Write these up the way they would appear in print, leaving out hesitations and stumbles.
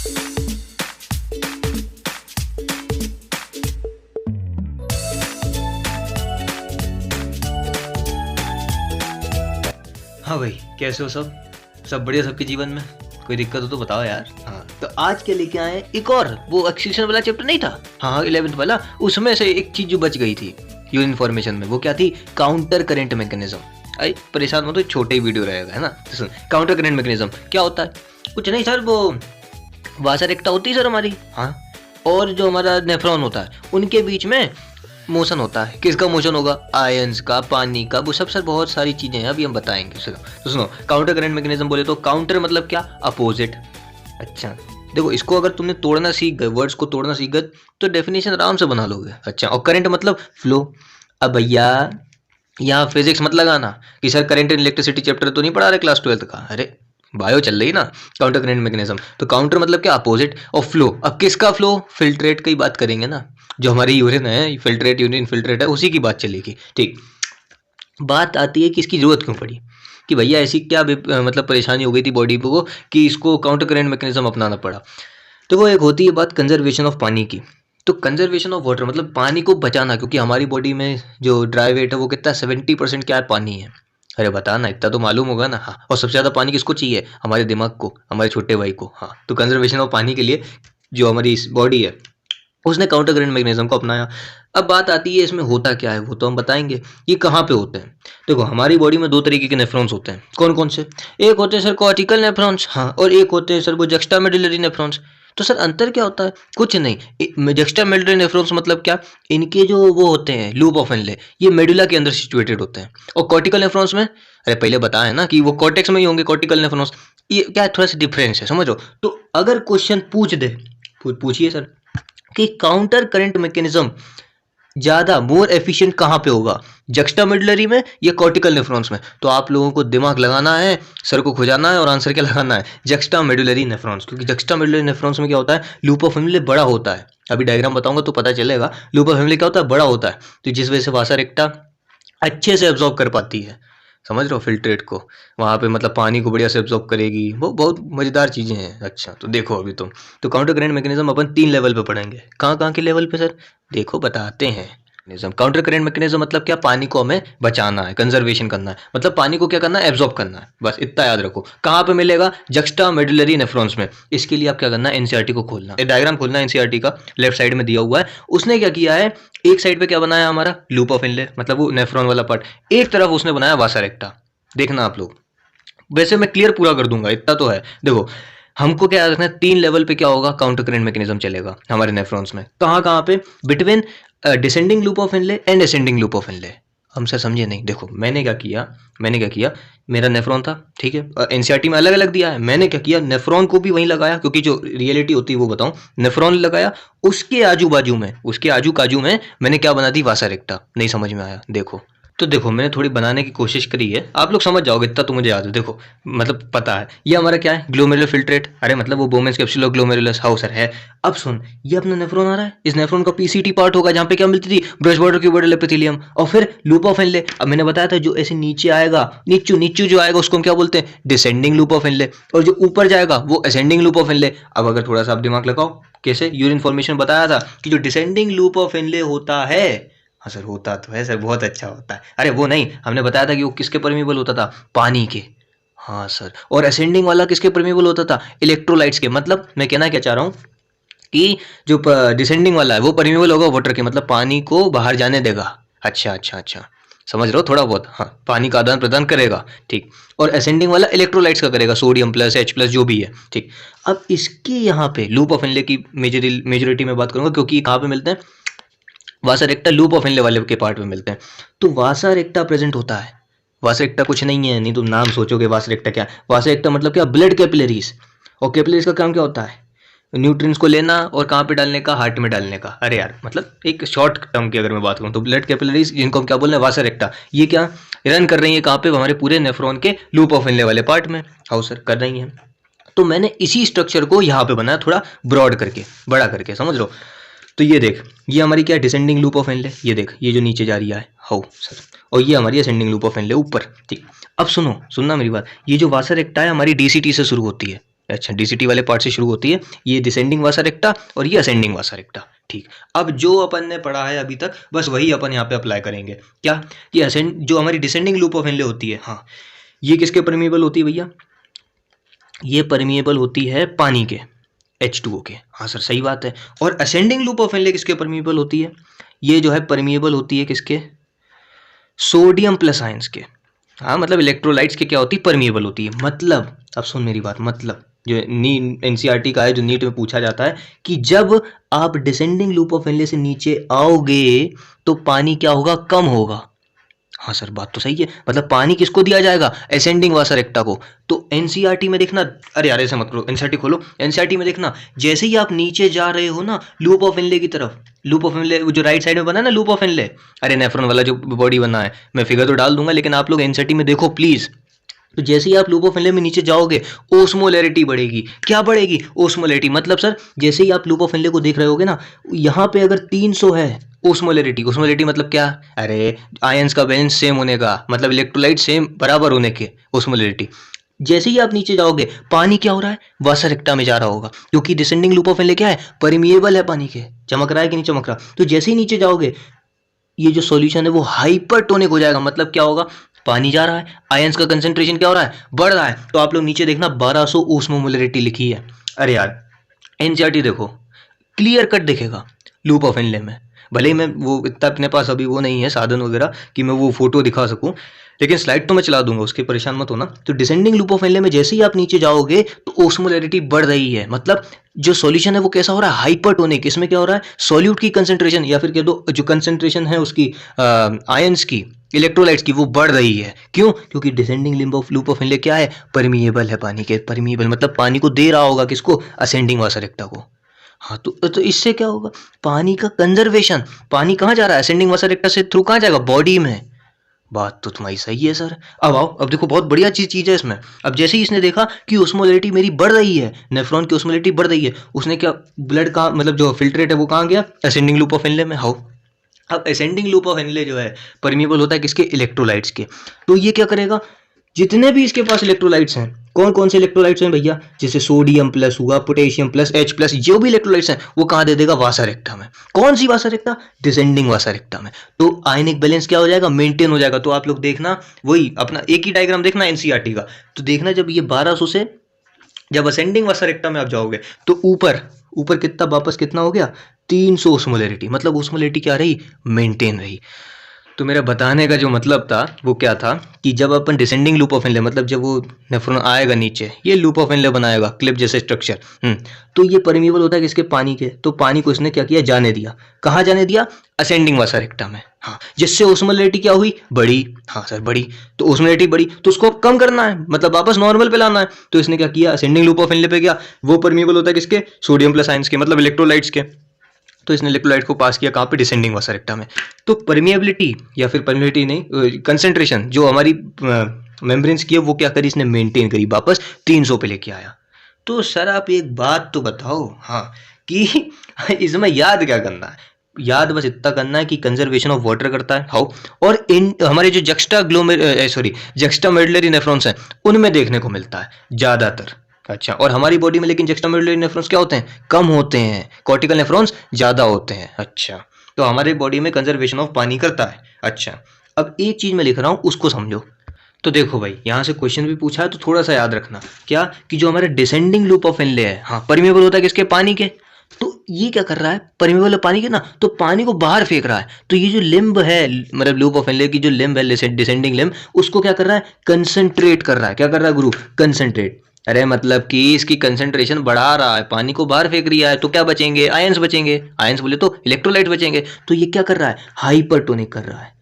हाँ भाई, कैसे हो सब? सब बढ़िया सबके जीवन में? कोई दिक्कत हो तो बताओ यार। हाँ, तो आज के लेके आए एक और वो एक्सक्रीशन वाला चैप्टर नहीं था? हाँ 11th वाला, उसमें से एक चीज जो बच गई थी यूरिन फॉर्मेशन में, वो क्या थी? Counter current mechanism. अरे परेशान मत हो, छोटे ही वीडियो रहेगा, है ना? तो सुन, काउंटर करेंट मैकेनिज्म क्या होता है? कुछ नहीं सर, वो वासर एकता होती है सर हमारी, हाँ, और जो हमारा नेफ्रॉन होता है उनके बीच में मोशन होता है। किसका मोशन होगा? आयंस का, पानी का, वो सब सर बहुत सारी चीजें हैं, अभी हम बताएंगे। सुनो तो सुनो, काउंटर करंट मैकेनिज्म बोले तो काउंटर मतलब क्या? अपोजिट। अच्छा देखो, इसको अगर तुमने तोड़ना सीख गए, वर्ड्स को तोड़ना सीख गए तो डेफिनेशन आराम से बना लोगे। अच्छा, और करंट मतलब फ्लो। अब भैया यहाँ फिजिक्स मत लगाना कि sir current and electricity chapter तो नहीं पढ़ा रहे क्लास 12th का। अरे बायो चल रही ना। काउंटर करंट मैकेनिज्म, तो काउंटर मतलब क्या? अपोजिट। और फ्लो, अब किसका फ्लो? फिल्ट्रेट की बात करेंगे ना, जो हमारी यूरिन है, फिल्ट्रेट यूरिन फिल्ट्रेट है, उसी की बात चलेगी। ठीक, बात आती है कि इसकी जरूरत क्यों पड़ी, कि भैया ऐसी क्या मतलब परेशानी हो गई थी बॉडी को कि इसको काउंटर करंट मैकेनिज्म अपनाना पड़ा। तो वो एक होती है बात कंजर्वेशन ऑफ पानी की। तो कंजर्वेशन ऑफ वाटर मतलब पानी को बचाना, क्योंकि हमारी बॉडी में जो ड्राई वेट है वो कितना 70% क्या है? पानी है। अरे बता ना, इतना तो मालूम होगा ना। हाँ, और सबसे ज़्यादा पानी किसको चाहिए? हमारे दिमाग को, हमारे छोटे भाई को। हाँ, तो कंजर्वेशन ऑफ पानी के लिए जो हमारी बॉडी है उसने काउंटर करंट मैकेनिज्म को अपनाया। अब बात आती है इसमें होता क्या है, वो तो हम बताएंगे। ये कहाँ पे होते हैं? देखो, हमारी बॉडी में दो तरीके के नेफ्रॉन्स होते हैं। कौन कौन से? एक होते हैं सर कॉर्टिकल नेफ्रॉन्स, हाँ, और एक होते हैं सर वो जक्स्टामेडुलरी नेफ्रॉन्स। तो सर अंतर क्या होता है? कुछ नहीं। जक्स्टामेडुलरी नेफ्रॉन्स मतलब क्या? इनके जो वो होते हैं लूप ऑफ एनले, ये मेडुला के अंदर सिचुएटेड होते हैं। और कॉर्टिकल नेफ्रॉन्स में, अरे पहले बताया ना कि वो कॉर्टेक्स में ही होंगे कॉर्टिकल नेफ्रॉन्स। ये क्या है, थोड़ा सा डिफरेंस है, समझो। तो अगर क्वेश्चन पूछ दे, पूछिए सर कि काउंटर करंट मैकेनिज्म ज्यादा मोर एफिशिएंट कहाँ पे होगा, जक्स्टामेडुलरी में या कॉर्टिकल नेफ्रॉन्स में? तो आप लोगों को दिमाग लगाना है, सर को खुजाना है और आंसर क्या लगाना है? जक्स्टामेडुलरी नेफ्रॉन्स। क्योंकि जक्स्टामेडुलरी नेफ्रॉन्स में क्या होता है? लूप ऑफ एनले बड़ा होता है। अभी डायग्राम बताऊंगा तो पता चलेगा। लूप ऑफ एनले क्या होता है? बड़ा होता है, तो जिस वजह से वासा रेक्टा अच्छे से एब्जॉर्ब कर पाती है। समझ रहे हो? फिल्ट्रेट को वहाँ पे मतलब पानी को बढ़िया से एब्जॉर्ब करेगी, वो बहुत मज़ेदार चीज़ें हैं। अच्छा तो देखो अभी तुम, तो काउंटर करंट मैकेनिज्म अपन 3 लेवल पे पढ़ेंगे। कहाँ कहाँ के लेवल पे सर? देखो बताते हैं। मैकेनिज्म, काउंटर करंट मैकेनिज्म मतलब क्या? पानी को हमें बचाना है, कंजर्वेशन करना है, मतलब पानी को क्या करना है? एब्जॉर्ब करना है, बस इतना याद रखो। कहाँ पे मिलेगा? जक्स्टामेडुलरी नेफ्रॉन्स में। इसके लिए आप क्या करना है? एनसीईआरटी को खोलना, डायग्राम खोलना है एनसीईआरटी का, लेफ्ट साइड में दिया हुआ है। उसने क्या किया है, एक साइड पे क्या बनाया हमारा? लूप ऑफ इनले, मतलब वो नेफ्रॉन वाला पार्ट। एक तरफ उसने बनाया वासा रेक्टा। देखना आप लोग, वैसे मैं क्लियर पूरा कर दूंगा, इतना तो है। देखो, हमको क्या याद रखना है? 3 लेवल पे क्या होगा? काउंटर करंट मैकेनिज्म चलेगा हमारे नेफ्रॉन्स में। कहाँ कहाँ पे? Between descending loop of Henle and ascending loop of Henle. हमसे समझे नहीं? देखो मैंने क्या किया, मेरा नेफ्रॉन था, ठीक है, एनसीईआरटी में अलग अलग दिया है। मैंने क्या किया, नेफ्रॉन को भी वहीं लगाया, क्योंकि जो रियलिटी होती है वो बताऊं, नेफ्रॉन लगाया, उसके आजू बाजू में, उसके आजू काजू में मैंने क्या बना दी? वासा रेक्टा। नहीं समझ में आया? देखो, तो देखो मैंने थोड़ी बनाने की कोशिश करी है, आप लोग समझ जाओगे, इतना तो मुझे याद है। देखो मतलब पता है, ये हमारा क्या है? Glomerular filtrate. अरे मतलब वो बोमेंस कैप्सुला ग्लोमेरुलस हाउ सर है। अब सुन, ये अपना नेफ्रॉन आ रहा है, इस नेफ्रॉन का पीसीटी पार्ट होगा, जहाँ पे क्या मिलती थी? ब्रश बॉर्डर क्यूबोइडल एपिथेलियम, और फिर लूप ऑफ इनले। अब मैंने बताया था जो ऐसे नीचे आएगा, नीचू नीचू जो आएगा उसको हम क्या बोलते हैं? डिसेंडिंग लूप ऑफ इनले, और जो ऊपर जाएगा वो असेंडिंग लूप ऑफ इनले। अब अगर थोड़ा सा आप दिमाग लगाओ, कैसे? यूरिन फॉर्मेशन बताया था कि जो डिसेंडिंग लूप ऑफ इनले होता है, हाँ सर होता तो है सर, बहुत अच्छा होता है। अरे वो नहीं, हमने बताया था कि वो किसके परमीबल होता था? पानी के। हाँ सर, और असेंडिंग वाला किसके परमीबल होता था? इलेक्ट्रोलाइट्स के। मतलब मैं कहना क्या चाह रहा हूँ कि जो डिसेंडिंग वाला है वो परमीबल होगा वाटर के, मतलब पानी को बाहर जाने देगा। अच्छा अच्छा अच्छा, समझ रहे हो थोड़ा बहुत? हाँ, पानी का आदान प्रदान करेगा, ठीक। और असेंडिंग वाला इलेक्ट्रोलाइट्स का करेगा, सोडियम प्लस, H प्लस, जो भी है, ठीक। अब इसके यहाँ पे लूप ऑफ इनले की मेजोरिटी में बात करूंगा, क्योंकि कहाँ पे मिलते हैं? वासा रेक्टा लूप ऑफ इनले वाले के पार्ट में मिलते हैं। तो वासा रेक्टा प्रेजेंट होता है। वासा रेक्टा कुछ नहीं है, नहीं तो नाम सोचोगे वासा रेक्टा क्या? वासा रेक्टा मतलब क्या? Blood capillaries. और कैपिलरीज का काम क्या होता है? न्यूट्रिएंट्स को लेना और कहाँ पे डालने का? हार्ट में डालने का। अरे यार मतलब एक शॉर्ट टर्म की अगर मैं बात करूँ तो ब्लड कैपिलरीज, जिनको हम क्या बोल रहे हैं? वासा रेक्टा, ये क्या रन कर रही है कहाँ पे? हमारे पूरे नेफ्रॉन के लूप ऑफ इनले वाले पार्ट में। हाउ सर कर रही है। तो मैंने इसी स्ट्रक्चर को यहाँ पे बनाया, थोड़ा ब्रॉड करके, बड़ा करके, समझ लो। तो ये देख, ये हमारी क्या? डिसेंडिंग लूप ऑफ इनले। ये देख, ये जो नीचे जा रही है, हाउ सर, और ये हमारी असेंडिंग लूप ऑफ इनले ऊपर, ठीक। अब सुनो, सुनना मेरी बात, ये जो वासा रेक्टा है हमारी डीसीटी से शुरू होती है। अच्छा, डीसीटी वाले पार्ट से शुरू होती है, ये डिसेंडिंग वासा रेक्टा और ये असेंडिंग वासा रेक्टा। ठीक, अब जो अपन ने पढ़ा है अभी तक बस वही अपन यहाँ पे अप्लाई करेंगे। क्या कि असेंड जो हमारी डिसेंडिंग लूप ऑफ इनले होती है, हाँ, ये किसके परमिएबल होती है भैया? ये परमिएबल होती है पानी के, H2O के। हाँ सर सही बात है। और असेंडिंग लूप ऑफ इनले किसके परमिएबल होती है? ये जो है परमिएबल होती है किसके? सोडियम प्लस आयंस के। हाँ मतलब इलेक्ट्रोलाइट्स के क्या होती है? परमिएबल होती है। मतलब अब सुन मेरी बात, मतलब जो एनसीईआरटी का है, जो नीट में पूछा जाता है कि जब आप डिसेंडिंग लूप ऑफ इनले से नीचे आओगे तो पानी क्या होगा? कम होगा। हाँ सर बात तो सही है। मतलब पानी किसको दिया जाएगा? असेंडिंग वासा रेक्टा को। तो एनसीईआरटी में देखना, अरे यार ऐसा मत करो, एनसीईआरटी खोलो, एनसीईआरटी में देखना जैसे ही आप नीचे जा रहे हो ना लूप ऑफ इनले की तरफ, लूप ऑफ इनले जो राइट साइड में बना है ना लूप ऑफ इनले, अरे नेफ्रॉन वाला जो बॉडी बना है, मैं फिगर तो डाल दूंगा लेकिन आप लोग एनसीईआरटी में देखो प्लीज। तो जैसे ही आप लूप ऑफ इनले में नीचे जाओगे ओस्मोलैरिटी बढ़ेगी। क्या बढ़ेगी? ओस्मोलैरिटी। मतलब सर जैसे ही आप लूप ऑफ इनले को देख रहे होगे ना, यहाँ पे अगर 300 है ओस्मोलैरिटी, ओस्मोलैरिटी मतलब क्या? अरे आयंस का बैलेंस सेम होने का, मतलब इलेक्ट्रोलाइट सेम बराबर होने के, ओस्मोलैरिटी। जैसे ही आप नीचे जाओगे पानी क्या हो रहा है? वासा रेक्टा में जा रहा होगा, क्योंकि डिसेंडिंग लूप ऑफ इनले क्या है? परमिएबल है पानी के। चमक रहा है कि नहीं चमक रहा? तो जैसे ही नीचे जाओगे ये जो सॉल्यूशन है वो हाइपरटोनिक हो जाएगा। मतलब क्या होगा? पानी जा रहा है, आयंस का कंसेंट्रेशन क्या हो रहा है? बढ़ रहा है। तो आप लोग नीचे देखना 1200 ओस्मोमोलैरिटी लिखी है। अरे यार एनसीईआरटी देखो, क्लियर कट दिखेगा लूप ऑफ इनले में। भले ही मैं वो इतना अपने पास अभी वो नहीं है साधन वगैरह कि मैं वो फोटो दिखा सकूं, लेकिन स्लाइड तो मैं चला दूंगा, उसके परेशान मत होना। तो डिसेंडिंग लूप ऑफ इनले में जैसे ही आप नीचे जाओगे तो ओस्मोलैरिटी बढ़ रही है। मतलब जो सॉल्यूशन है वो कैसा हो रहा है? हाइपरटोनिक। इसमें क्या हो रहा है? सॉल्यूट की कंसेंट्रेशन या फिर कह दो जो कंसेंट्रेशन है उसकी आयंस की, इलेक्ट्रोलाइट्स की, वो बढ़ रही है। क्यों? क्योंकि डिसेंडिंग लूप ऑफ इनले क्या है? परमिएबल है पानी के। परमिएबल मतलब पानी को दे रहा होगा किसको? असेंडिंग वासा रेक्टा को। हाँ तो इससे क्या होगा? पानी का कंजर्वेशन। पानी कहाँ जा रहा है? असेंडिंग वासा रेक्टा से थ्रू कहाँ जाएगा? बॉडी में। बात तो तुम्हारी सही है सर। अब आओ, अब देखो बहुत बढ़िया चीज है इसमें। अब जैसे ही इसने देखा कि ओस्मोलैरिटी मेरी बढ़ रही है, नेफ्रॉन की ओस्मोलैरिटी बढ़ रही है, उसने क्या ब्लड का मतलब जो फिल्ट्रेट है वो कहाँ गया? असेंडिंग लूप ऑफ इनले में। हाउ? अब असेंडिंग लूप ऑफ इनले जो है परमिएबल होता है किसके? इलेक्ट्रोलाइट्स के। तो ये क्या करेगा? जितने भी इसके पास इलेक्ट्रोलाइट्स हैं, कौन कौन से इलेक्ट्रोलाइट्स हैं भैया? जैसे सोडियम प्लस हुआ, पोटेशियम प्लस, H प्लस, जो भी इलेक्ट्रोलाइट्स हैं वो कहाँ दे देगा? वासा रेक्टा में। कौन सी वासा रेक्टा? डिसेंडिंग वासा रेक्टा में। तो आयनिक बैलेंस क्या हो जाएगा? मेंटेन हो जाएगा। तो आप लोग देखना वही अपना एक ही डायग्राम देखना एनसीईआरटी का। तो देखना जब ये 1200 से जब असेंडिंग वासा रेक्टा में आप जाओगे तो ऊपर ऊपर कितना वापस कितना हो गया? 300 ओस्मोलैरिटी। मतलब ओस्मोलैरिटी क्या रही? मेंटेन रही। तो मेरा बताने का जो मतलब था वो क्या था कि जब अपन डिसेंडिंग लूप ऑफ इनले, मतलब जब वो नेफ्रॉन आएगा नीचे, ये लूप ऑफ इनले बनाएगा क्लिप जैसे स्ट्रक्चर, तो ये परमिएबल होता है किसके? पानी के। तो पानी को इसने क्या किया? जाने दिया। कहाँ जाने दिया? असेंडिंग वासा रेक्टा में। हाँ, जिससे ओस्मोलैरिटी क्या हुई? बढ़ी। हाँ सर बढ़ी। तो ओस्मोलैरिटी बढ़ी तो उसको अब कम करना है, मतलब वापस नॉर्मल पे लाना है। तो इसने क्या किया? असेंडिंग लूप ऑफ इनले पे गया। वो परमिएबल होता है किसके? सोडियम प्लस आयंस के, मतलब इलेक्ट्रोलाइट्स के। तो इसने इलेक्ट्रोलाइट को पास किया कहाँ पे? डिसेंडिंग वासा रेक्टा में। तो परमिएबिलिटी या फिर परमिएबिलिटी नहीं, कंसेंट्रेशन जो हमारी मेम्ब्रेन्स की है वो क्या करी? इसने मेंटेन करी, वापस 300 पे लेके आया। तो सर आप एक बात तो बताओ, हाँ, कि इसमें याद क्या करना है? याद बस इतना करना है कि कंजर्वेशन ऑफ वाटर करता है। हाउ? और इन हमारे जो जक्स्टा मेडुलरी नेफ्रॉन्स हैं उनमें देखने को मिलता है ज्यादातर। अच्छा, और हमारी बॉडी में लेकिन जक्स्टामेडुलरी नेफ्रॉन्स क्या होते हैं? कम होते हैं। कॉर्टिकल नेफ्रॉन्स ज्यादा होते हैं। अच्छा, तो हमारे बॉडी में कंजर्वेशन ऑफ पानी करता है। अच्छा, अब एक चीज मैं लिख रहा हूँ उसको समझो। तो देखो भाई यहाँ से क्वेश्चन भी पूछा है तो थोड़ा सा याद रखना क्या कि जो हमारे डिसेंडिंग लूप ऑफ इनले है, हाँ, परमिएबल होता है किसके? पानी के। तो ये क्या कर रहा है? परमिएबल पानी के ना, तो पानी को बाहर फेंक रहा है। तो ये जो लिम्ब है, मतलब लूप ऑफ इनले की जो लिम्ब है, डिसेंडिंग लिम्ब, उसको क्या कर रहा है? कंसंट्रेट कर रहा है। क्या कर रहा है गुरु? कंसंट्रेट। अरे मतलब कि इसकी कंसंट्रेशन बढ़ा रहा है, पानी को बाहर फेंक रहा है, तो क्या बचेंगे? आयंस बचेंगे। आयंस बोले तो इलेक्ट्रोलाइट बचेंगे। तो ये क्या कर रहा है? हाइपरटोनिक कर रहा है।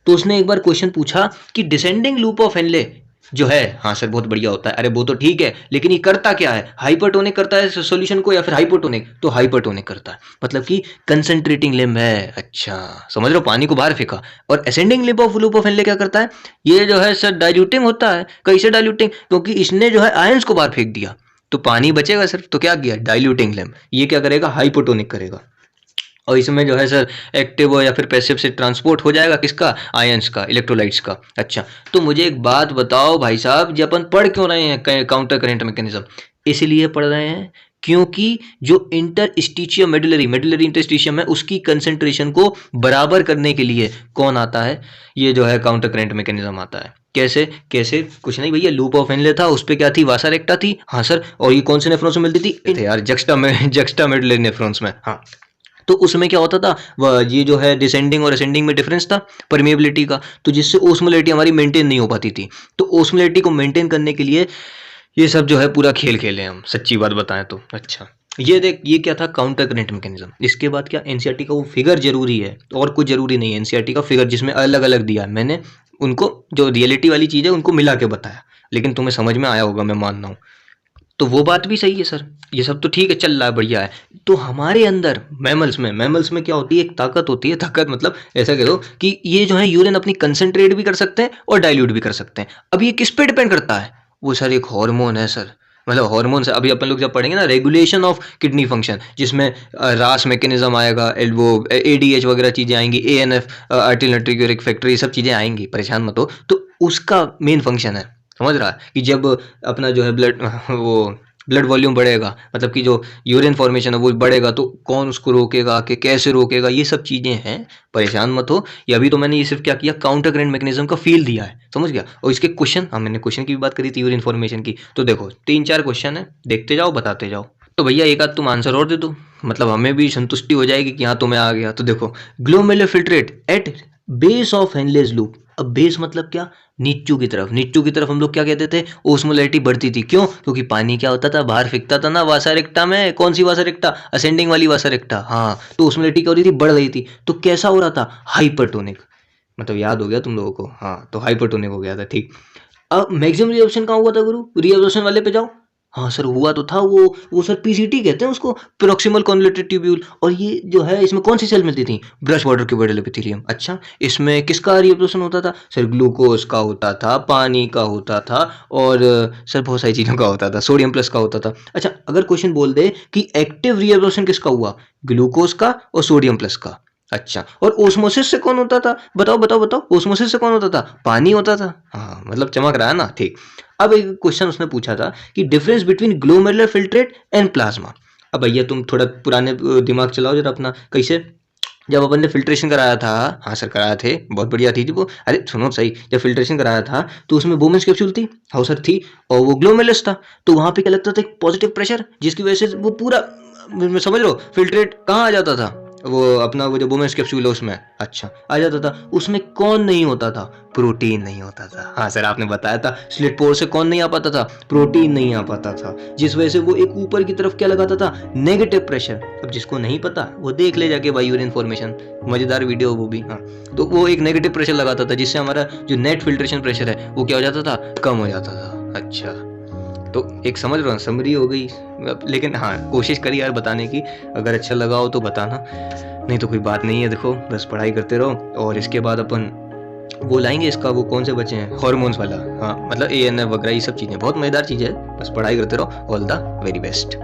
तो उसने एक बार क्वेश्चन पूछा कि डिसेंडिंग लूप ऑफ इनले जो है, हाँ सर बहुत बढ़िया होता है। अरे वो तो ठीक है, लेकिन ये करता क्या है? हाइपरटोनिक करता है सॉल्यूशन को या फिर हाइपोटोनिक? तो हाइपरटोनिक करता है, मतलब कि कंसंट्रेटिंग लिम्ब है। अच्छा समझ रहे हो? पानी को बाहर फेंका। और असेंडिंग लूप ऑफ इनले क्या करता है? ये जो है सर डाइल्यूटिंग होता है। कैसे डाइल्यूटिंग? क्योंकि इसने जो है आयंस को बाहर फेंक दिया तो पानी बचेगा सिर्फ। तो क्या किया? Diluting limb. ये क्या करेगा? हाइपोटोनिक करेगा। और इसमें जो है सर एक्टिव या फिर पैसिव से ट्रांसपोर्ट हो जाएगा किसका? आयंस का, इलेक्ट्रोलाइट्स का। अच्छा, तो मुझे एक बात बताओ भाई साहब, जब अपन पढ़ क्यों रहे हैं काउंटर करंट मैकेनिज्म, इसलिए पढ़ रहे हैं क्योंकि जो इंटरस्टिशियम मेडुलरी इंटरस्टिशियम है उसकी कंसंट्रेशन को बराबर करने के लिए कौन आता है, ये जो है काउंटर करंट मैकेनिज्म आता है। कैसे कैसे? कुछ नहीं भैया, लूप ऑफ हेनले था, उस पे क्या थी, वासा रेक्टा थी। हाँ सर, और ये कौन से नेफ्रॉन्स में मिलती थी यार, जक्स्टा मेडुलरी नेफ्रॉन्स में। हाँ, तो उसमें क्या होता था, ये जो है डिसेंडिंग और असेंडिंग में डिफरेंस था परमिएबिलिटी का, तो जिससे ओस्मोलैरिटी हमारी मेंटेन नहीं हो पाती थी। तो ओस्मोलैरिटी को मेंटेन करने के लिए ये सब जो है पूरा खेल खेले हम, सच्ची बात बताएं तो। अच्छा, ये देख, ये क्या था, काउंटर करंट मैकेनिज्म। इसके बाद क्या, एनसीईआरटी का वो फिगर जरूरी है और कुछ जरूरी नहीं है। एनसीईआरटी का फिगर जिसमें अलग अलग दिया है, मैंने उनको जो रियलिटी वाली चीज़ है उनको मिला के बताया, लेकिन तुम्हें समझ में आया होगा मैं मान रहा हूँ। तो वो बात भी सही है सर, ये सब तो ठीक है, चल रहा है, बढ़िया है। तो हमारे अंदर मैमल्स में क्या होती है, एक ताकत होती है, ताकत मतलब ऐसा कह दो कि ये जो है यूरिन अपनी कंसंट्रेट भी कर सकते हैं और डाइल्यूट भी कर सकते हैं। अब ये किस पे डिपेंड करता है, वो सर एक हार्मोन है सर, मतलब हार्मोन से अभी अपन लोग जब पढ़ेंगे ना, रेगुलेशन ऑफ किडनी फंक्शन, जिसमें रास मैकेनिज्म आएगा, वो एडीएच वगैरह चीज़ें आएंगी, एएनएफ आर्टिल नाइट्रिक यूरिक फैक्टर, ये सब चीज़ें आएंगी, परेशान मत हो। तो उसका मेन फंक्शन है, समझ रहा है, कि जब अपना जो है ब्लड वॉल्यूम बढ़ेगा, मतलब कि जो यूरिन फॉर्मेशन है वो बढ़ेगा, तो कौन उसको रोकेगा, कि कैसे रोकेगा, ये सब चीज़ें हैं, परेशान मत हो। ये अभी तो मैंने ये सिर्फ क्या किया, काउंटर करंट मैकेनिज्म का फील दिया है, समझ गया। और इसके क्वेश्चन, हाँ मैंने क्वेश्चन की भी बात करी थी यूरिन फॉर्मेशन की, तो देखो 3-4 क्वेश्चन है, देखते जाओ बताते जाओ। तो भैया एक आध तुम आंसर और दे दो, मतलब हमें भी संतुष्टि हो जाएगी कि हाँ तुम्हें आ गया। तो देखो, glomerular filtrate at base of Henle's loop. अब बेस मतलब क्या, नीचू की तरफ हम लोग क्या कहते थे, ओस्मोलैरिटी बढ़ती थी। क्यों? क्योंकि पानी क्या होता था, बाहर फेंकता था ना वासा रेक्टा में। कौन सी वासा रेक्टा, असेंडिंग वाली वासा रेक्टा। हाँ, तो ओस्मोलैरिटी क्या हो रही थी, बढ़ रही थी। तो कैसा हो रहा था, हाइपरटोनिक, मतलब याद हो गया तुम लोगों को, हाँ तो हाइपरटोनिक हो गया था, ठीक। अब मैक्सिमम रिएब्जॉर्प्शन कहाँ हुआ था गुरु, रिएब्जॉर्प्शन वाले पे जाओ। हाँ सर हुआ तो था, वो सर पीसीटी कहते हैं उसको, प्रोक्सिमल कॉन्वोल्यूटेड ट्यूब्यूल। और ये जो है इसमें कौन सी सेल मिलती थी, ब्रश वाटर क्यूबोइडल एपिथेलियम। अच्छा, इसमें किसका रिएब्जॉर्प्शन होता था सर, ग्लूकोज का होता था, पानी का होता था, और सर बहुत सारी चीज़ों का होता था, सोडियम प्लस का होता था। अच्छा, अगर क्वेश्चन बोल दे कि एक्टिव रिएब्जॉर्प्शन किसका हुआ, ग्लूकोज का और सोडियम प्लस का। अच्छा, और ओस्मोसिस से कौन होता था, बताओ, ओस्मोसिस से कौन होता था, पानी होता था। हाँ मतलब चमक रहा है ना, ठीक। अब एक क्वेश्चन उसने पूछा था कि difference between glomerular filtrate and plasma. अब भैया तुम थोड़ा पुराने दिमाग चलाओ जरा अपना, कैसे, जब अपन ने फिल्ट्रेशन कराया था, हाँ सर कराया थे, बहुत बढ़िया थी वो। अरे सुनो सही, जब फिल्ट्रेशन कराया था तो उसमें बोमेंस कैप्सूल थी, हाँ सर थी, और वो ग्लोमेरुलस था। तो वहाँ पे क्या लगता था, एक पॉजिटिव प्रेशर, जिसकी वजह से वो पूरा, समझ लो, फिल्ट्रेट कहाँ आ जाता था, वो अपना वो जो बोमेंस कैप्सूल है उसमें, अच्छा आ जाता था। उसमें कौन नहीं होता था, प्रोटीन नहीं होता था। हाँ सर आपने बताया था, स्लिट पोर से कौन नहीं आ पाता था, प्रोटीन नहीं आ पाता था, जिस वजह से वो एक ऊपर की तरफ क्या लगाता था, नेगेटिव प्रेशर। अब जिसको नहीं पता वो देख ले जाके बाई यूरिन फॉर्मेशन, मजेदार वीडियो वो भी। हाँ, तो वो एक नेगेटिव प्रेशर लगाता था, जिससे हमारा जो नेट फिल्ट्रेशन प्रेशर है वो क्या हो जाता था, कम हो जाता था। अच्छा, तो एक समझ रहा हूँ, समरी हो गई। लेकिन हाँ, कोशिश करी यार बताने की, अगर अच्छा लगा हो तो बताना, नहीं तो कोई बात नहीं है। देखो बस पढ़ाई करते रहो, और इसके बाद अपन वो लाएंगे इसका, वो कौन से बचे हैं, हॉर्मोन्स वाला, हाँ मतलब एएनएफ वगैरह, ये सब चीज़ें बहुत मज़ेदार चीज़ें है। बस पढ़ाई करते रहो, ऑल द वेरी बेस्ट।